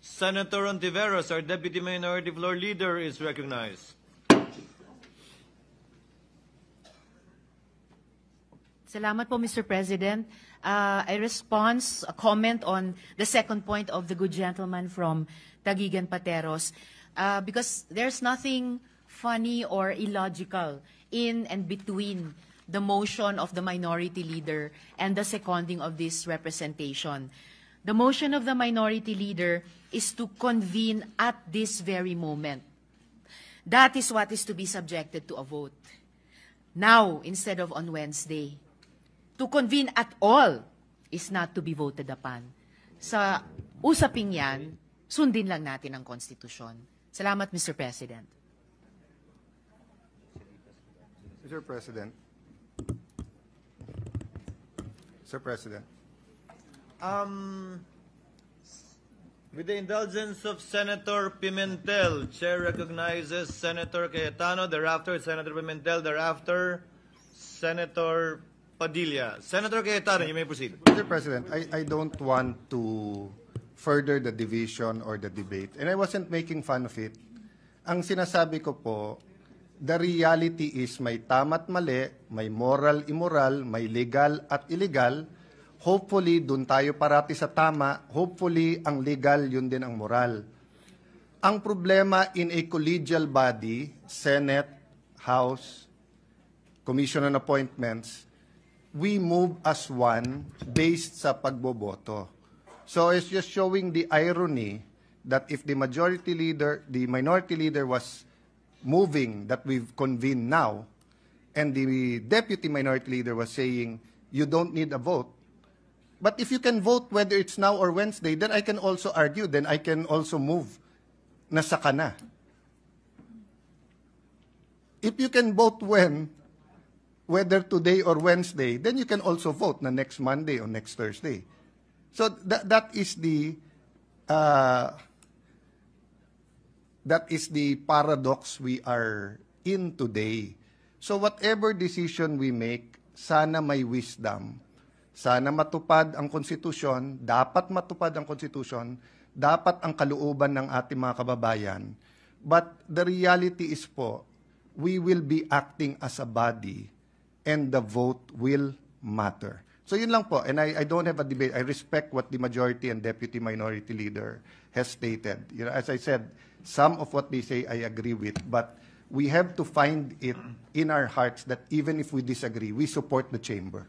Senator Ontiveros, our Deputy Minority Floor Leader, is recognized. Salamat po, Mr. President. I respond a comment on the second point of the good gentleman from Taguigan Pateros, because there's nothing funny or illogical in and between the motion of the minority leader and the seconding of this representation. The motion of the minority leader is to convene at this very moment. That is what is to be subjected to a vote. Now, instead of on Wednesday. To convene at all is not to be voted upon. Sa usaping yan, sundin lang natin ang konstitusyon. Salamat, Mr. President. Mr. President. Mr. President. With the indulgence of Senator Pimentel, Chair recognizes Senator Cayetano, thereafter Senator Pimentel, thereafter Senator Padilla. Senator Cayetano, you may proceed. Mr. President, I don't want to further the division or the debate. And I wasn't making fun of it. Ang sinasabi ko po, the reality is may tama at mali, may moral, immoral, may legal at illegal. Hopefully, dun tayo parati sa tama. Hopefully, ang legal, yun din ang moral. Ang problema in a collegial body, Senate, House, Commission on Appointments, we move as one based sa pagboboto. So it's just showing the irony that if the minority leader was moving that we've convened now, and the deputy minority leader was saying, you don't need a vote. But if you can vote whether it's now or Wednesday, then I can also argue, then I can also move na saka na. If you can vote whether today or Wednesday, then you can also vote na next Monday or next Thursday. So that is the paradox we are in today. So whatever decision we make, sana may wisdom, sana matupad ang konstitusyon, dapat matupad ang konstitusyon, dapat ang kalooban ng ating mga kababayan. But the reality is po, we will be acting as a body and the vote will matter. So yun lang po, and I don't have a debate. I respect what the majority and deputy minority leader has stated. You know, as I said, some of what they say I agree with, but we have to find it in our hearts that even if we disagree, we support the chamber.